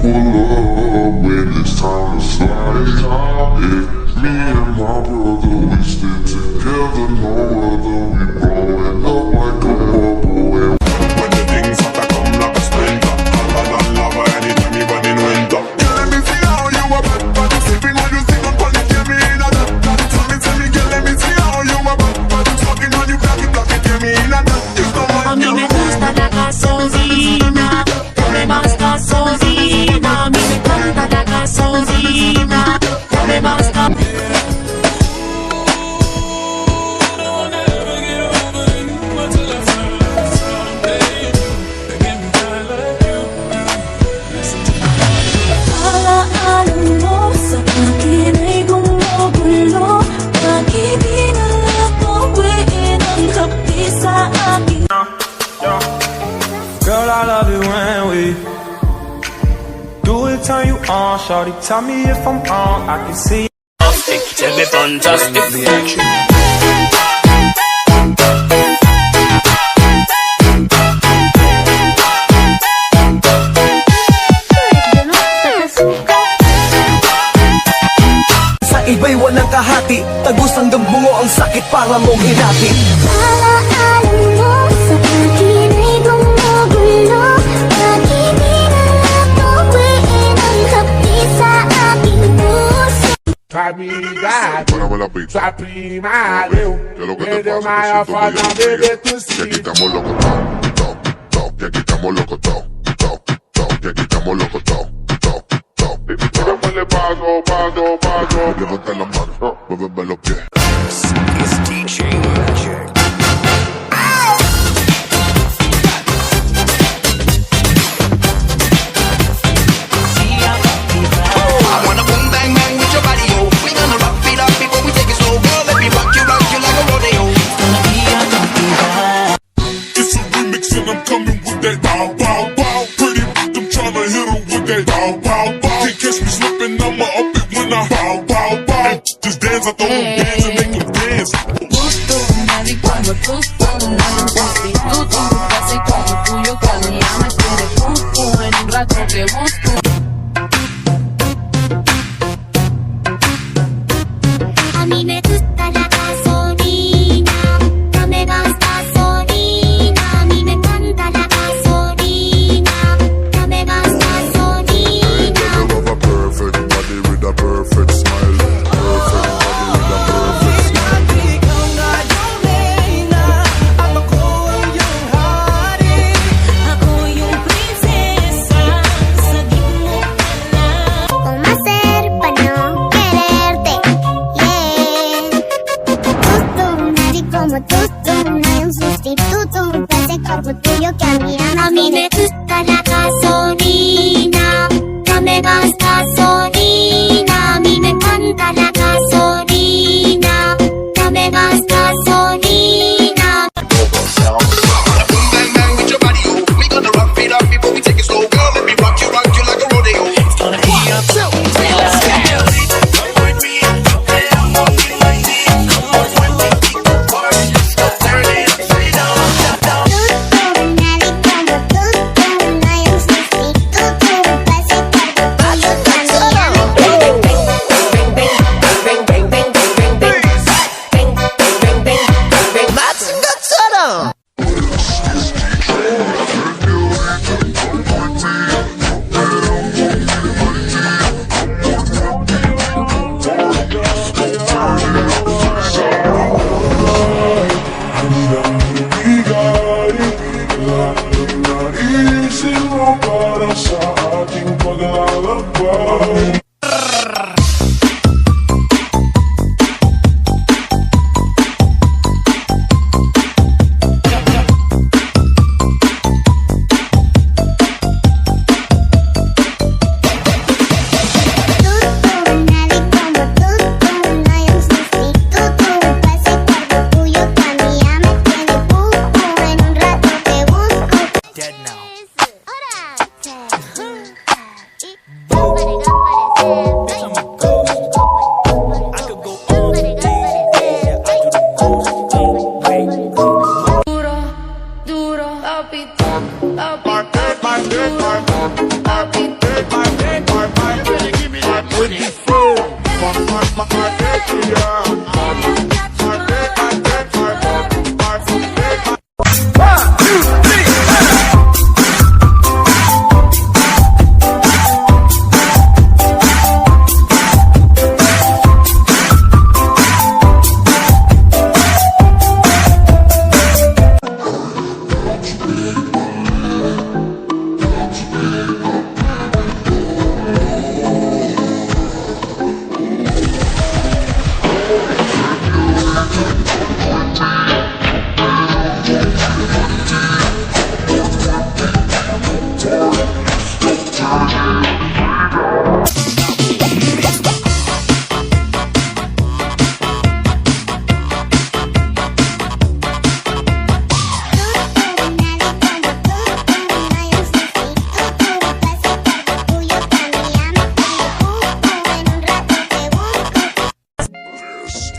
up when it's time to slide. Yeah, me and my brother, we stick together, no other. We blowing up like a bubble. And when the things start to come like a splinter, hotter than lava anytime you run in winter. Girl, let me see how you are back, but you sleeping when you sit on panic, get me in a that. Tell me, girl, let me see how you are back, but you smoking when you block it, get me in a that. You know what? A mí me gusta la gasolina, dame más gasolina. A mí me encanta la gasolina, dame más gasolina. Girl, I love it when we do it, turn you on. Shorty, tell me if I'm wrong. I can see tell me fantastic the action. Sa iba'y walang kahati, tagos hanggang bungo ang sakit para mong hinati. Alaalam mo sa akin ay gumugulo. Bakit pinapauwiin ang hapdi sa aking puso? Párame la pizza. Que lo que te pasa, que siento que aquí estamos locos, que aquí estamos locos, que aquí estamos locos, Démosle paso, levanta la mano, muéveme los pies. It's DJ Magic. I'm coming with that bow, bow, bow. Pretty bitch, I'm tryna hit her with that bow, bow, bow. Can't catch me slipping, I'ma up it when I bow, bow, bow. Just dance, I throw them bands and make them dance. Gusto, nadie como gusto, nadie sustituto. Casi como tuyo, calidad me quiere justo. En un rato que busco. A mí me gusta la gasolina, dame más gasolina. A mí me encanta la gasolina, dame más gasolina. You love a perfect body with a perfect smile. Perfect body with a perfect smile. Ikaw na yung reyna, ako yung hari. Ako yung prinsesa, sagip mo pala. ¿Cómo hacer para no quererte? Yeah. Tú, nadie como tú, no hay un sustituto. Un placer como tuyo que a mí me gusta la gasolina, dame más gasolina. A mí me encanta la gasolina, dame más gasolina. Bang bang with your body, oh. We gonna rock it up before we take it slow, girl. Let me rock you like a rodeo. It's gonna be a Nadie como tú,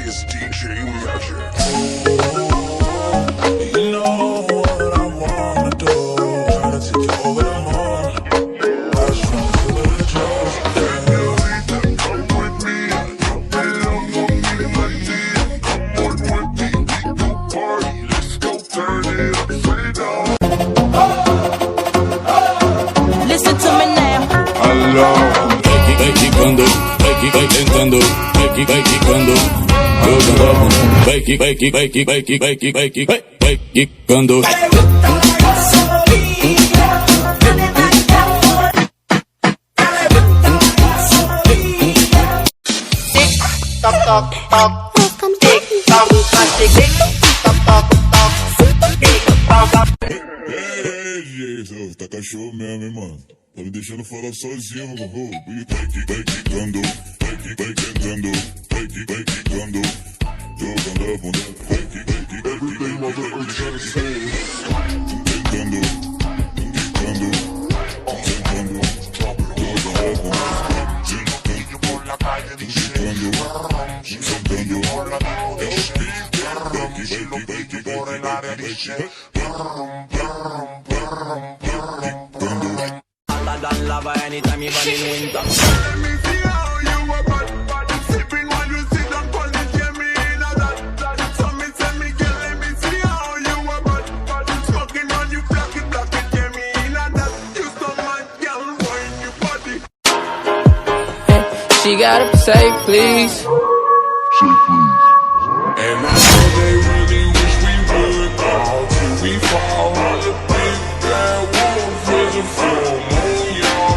is DJ Magic. You know what I wanna do. Tryna take you over the moon. I just wanna feel the drugs. Come with me, come on me, my dear. Come with me, we go party. Let's go turn it upside down. Listen to me now. Vai quicando, vai tentando, vai quicando. Jogando a bunda, vai quicando. Toc toc toc. Tick toc, tick tick toc toc toc. Tick toc toc. Tá cachorro mesmo, hein, mano? Tá me deixando falar sozinho, mano. Vai quicando, vai tentando, vai quicando. Jogando a bunda, vai quicando. Everything motherfucker say. Tentando, quicando, tentando. Jogando a bunda, tentando. Por la calle dice, tentando. Por la calle dice, por el área dice. Anytime you run in winter. Let me see how you a bad. Sipping while you sit down, call it, get me in a that. So me say me girl, let me see how you a bad. Smoking on you, black it, get me in a that. You so mad, girl, wine your body. She gotta say please. And I know they really wish we would all we fall on the big bad wolf with a full moon, y'all.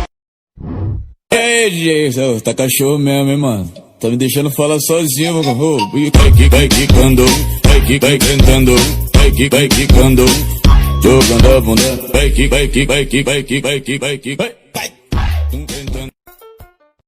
Ei, DJ, tá cachorro mesmo, hein, mano? Tá me deixando falar sozinho, mano. Vai quicando, vai tentando, vai quicando. Jogando a bunda, vai